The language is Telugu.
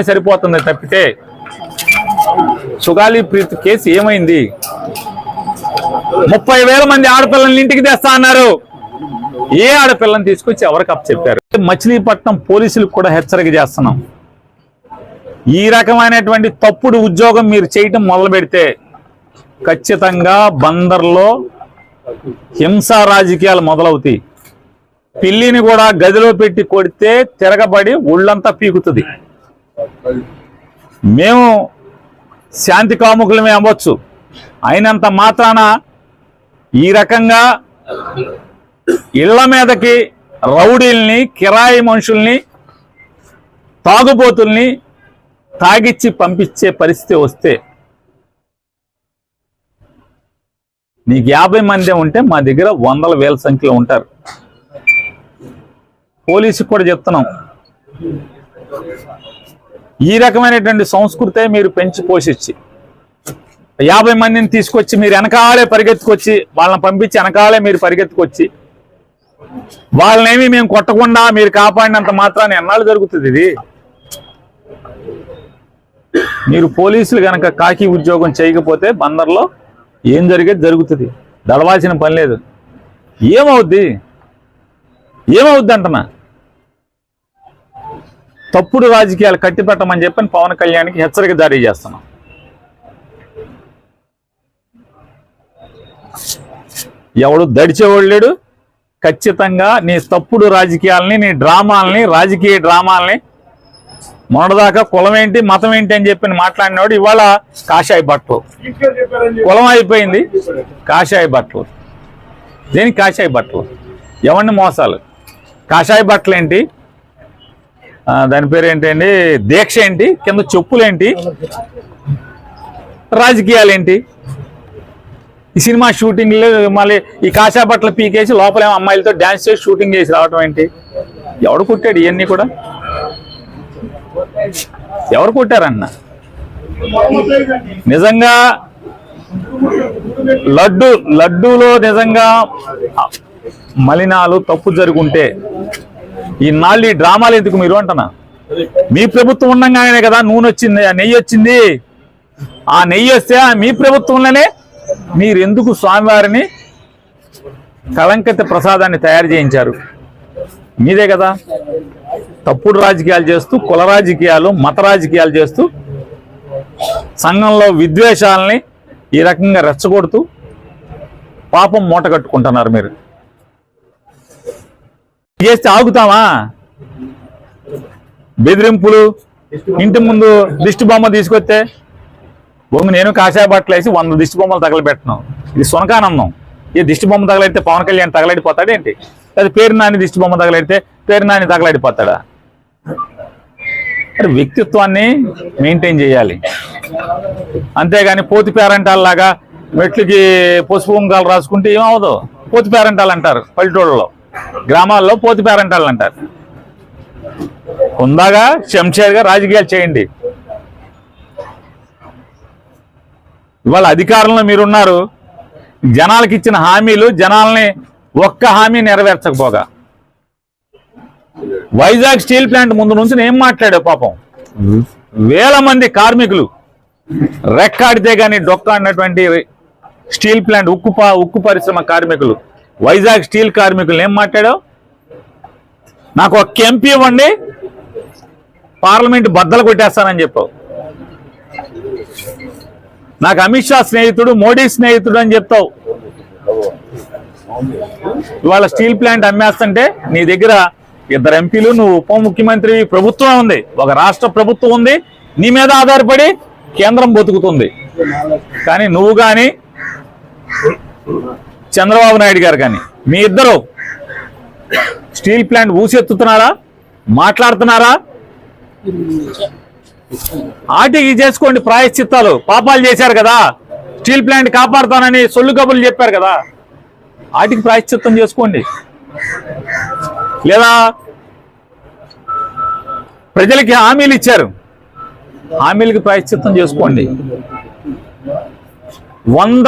సరిపోతుంది తప్పితే సుగాలి ప్రీత్ కేసు ఏమైంది? 30,000 మంది ఆడపిల్లల్ని ఇంటికి తెస్తా అన్నారు. ఏ ఆడపిల్లని తీసుకొచ్చి ఎవరికి అప్పచెప్పారు? మచిలీపట్నం పోలీసులకు కూడా హెచ్చరిక చేస్తున్నాం. ఈ రకమైనటువంటి తప్పుడు ఉద్యోగం మీరు చేయటం మొదలు పెడితే ఖచ్చితంగా బందర్లో హింసా రాజకీయాలు మొదలవుతాయి. పిల్లిని కూడా గదిలో పెట్టి కొడితే తిరగబడి ఒళ్ళంతా పీకుతుంది. మేము శాంతి కాముకులమే అవ్వచ్చు, అయినంత మాత్రాన ఈ రకంగా ఇళ్ల మీదకి రౌడీల్ని, కిరాయి మనుషుల్ని, తాగుబోతుల్ని తాగిచ్చి పంపించే పరిస్థితి వస్తే నీకు 50 మంది ఉంటే మా దగ్గర 100,000 సంఖ్యలో ఉంటారు. పోలీసుకు కూడా చెప్తున్నాం, ఈ రకమైనటువంటి సంస్కృతే మీరు పెంచి పోషించి 50 మందిని తీసుకొచ్చి మీరు వెనకాలే పరిగెత్తుకొచ్చి వాళ్ళని పంపించి వెనకాలే మీరు పరిగెత్తుకొచ్చి వాళ్ళనేమి మేము కొట్టకుండా మీరు కాపాడినంత మాత్రాన్ని ఎన్నాళ్ళు జరుగుతుంది ఇది? మీరు పోలీసులు కనుక కాకి ఉద్యోగం చేయకపోతే బందర్లో ఏం జరిగేది జరుగుతుంది. దడవాల్సిన పని లేదు. ఏమవుద్ది అంటున్నా. తప్పుడు రాజకీయాలు కట్టిపెట్టమని చెప్పని పవన్ కళ్యాణ్కి హెచ్చరిక జారీ చేస్తున్నాం. ఎవడు దడిచేవాడు లేడు. ఖచ్చితంగా నీ తప్పుడు రాజకీయాలని, నీ డ్రామాలని, రాజకీయ డ్రామాలని, మొన్నదాకా కులం ఏంటి మతం ఏంటి అని చెప్పి మాట్లాడినవాడు ఇవాళ కాషాయ బట్టలు. కులం అయిపోయింది, కాషాయ బట్టలు. దేనికి కాషాయ బట్టలు? ఎవరిని మోసాలు? కాషాయ బట్టలు ఏంటి, దాని పేరు ఏంటండి, దీక్ష ఏంటి, కింద చెప్పులేంటి, రాజకీయాలు ఏంటి? ఈ సినిమా షూటింగ్లు మళ్ళీ ఈ కాషాయ బట్టలు పీకేసి లోపలేమో అమ్మాయిలతో డ్యాన్స్ చేసి షూటింగ్ చేసి రావటం ఏంటి? ఎవడు కొట్టాడు ఇవన్నీ కూడా? ఎవరు కొట్టారన్న? నిజంగా లడ్డూలో నిజంగా మలినాలు తప్పు జరుగుంటే ఈ నాళ్ళు ఈ డ్రామాలు ఎందుకు మీరు అంటున్నా? మీ ప్రభుత్వం ఉండగానే కదా నూనె వచ్చింది, ఆ నెయ్యి వచ్చింది. ఆ నెయ్యి వస్తే మీ ప్రభుత్వంలోనే మీరు ఎందుకు స్వామివారిని కళంకిత ప్రసాదాన్ని తయారు చేయించారు? మీదే కదా. తప్పుడు రాజకీయాలు చేస్తూ, కుల రాజకీయాలు, మత రాజకీయాలు చేస్తూ, సంఘంలో విద్వేషాలని ఈ రకంగా రెచ్చగొడుతూ పాపం మూట కట్టుకుంటున్నారు. మీరు చేస్తే ఆగుతామా? బెదిరింపులు, ఇంటి ముందు దిష్టి బొమ్మ తీసుకొస్తే బొమ్మ నేను కాషాయ బట్టలు వేసి 100 దిష్టి బొమ్మలు తగలబెట్టను. ఇది సునకానందం. ఈ దిష్టి బొమ్మ తగలడితే పవన్ కళ్యాణ్ తగలడిపోతాడేంటి? అది పేరు నాని దిష్టి బొమ్మ తగలడితే పేరు నాని తగలడిపోతాడా? అంటే వ్యక్తిత్వాన్ని మెయింటైన్ చేయాలి. అంతేగాని పోతి పేరంటాల్లాగా మెట్లకి పసుపు కుంకాలు రాసుకుంటే ఏమవదు. పోతి పేరంటాలు అంటారు పల్లెటూళ్ళలో, గ్రామాల్లో పోతి పేరంటాలు అంటారు. హుందాగా శంషేర్గా రాజకీయాలు చేయండి. ఇవాళ అధికారంలో మీరున్నారు. జనాలకు ఇచ్చిన హామీలు, జనాల్ని ఒక్క హామీ నెరవేర్చకపోగా వైజాగ్ స్టీల్ ప్లాంట్ ముందు నుంచి ఏం మాట్లాడావు? పాపం వేల మంది కార్మికులు రెక్కాడితే కానీ డొక్కాడినటువంటి స్టీల్ ప్లాంట్ ఉక్కు పరిశ్రమ కార్మికులు, వైజాగ్ స్టీల్ కార్మికులు ఏం మాట్లాడావు? నాకు ఒక్క ఎంపీ ఇవ్వండి, పార్లమెంట్ బద్దలు కొట్టేస్తానని చెప్పావు. నాకు అమిత్ షా స్నేహితుడు, మోడీ స్నేహితుడు అని చెప్తావు. ఇవాళ స్టీల్ ప్లాంట్ అమ్మేస్తుంటే నీ దగ్గర 2 ఎంపీలు, నువ్వు ఉప ముఖ్యమంత్రి, ప్రభుత్వం ఉంది, ఒక రాష్ట్ర ప్రభుత్వం ఉంది, నీ మీద ఆధారపడి కేంద్రం బతుకుతుంది. కానీ నువ్వు కానీ చంద్రబాబు నాయుడు గారు కానీ మీ ఇద్దరు స్టీల్ ప్లాంట్ ఊసెత్తుతున్నారా? మాట్లాడుతున్నారా? ఆటికి చేసుకోండి ప్రాయశ్చిత్తాలు. పాపాలు చేశారు కదా, స్టీల్ ప్లాంట్ కాపాడుతానని సొల్లు కబుర్లు చెప్పారు కదా, ఆటికి ప్రాయశ్చిత్తం చేసుకోండి. లేదా ప్రజలకి హామీలు ఇచ్చారు, హామీలకి ప్రాయశ్చిత్తం చేసుకోండి. 100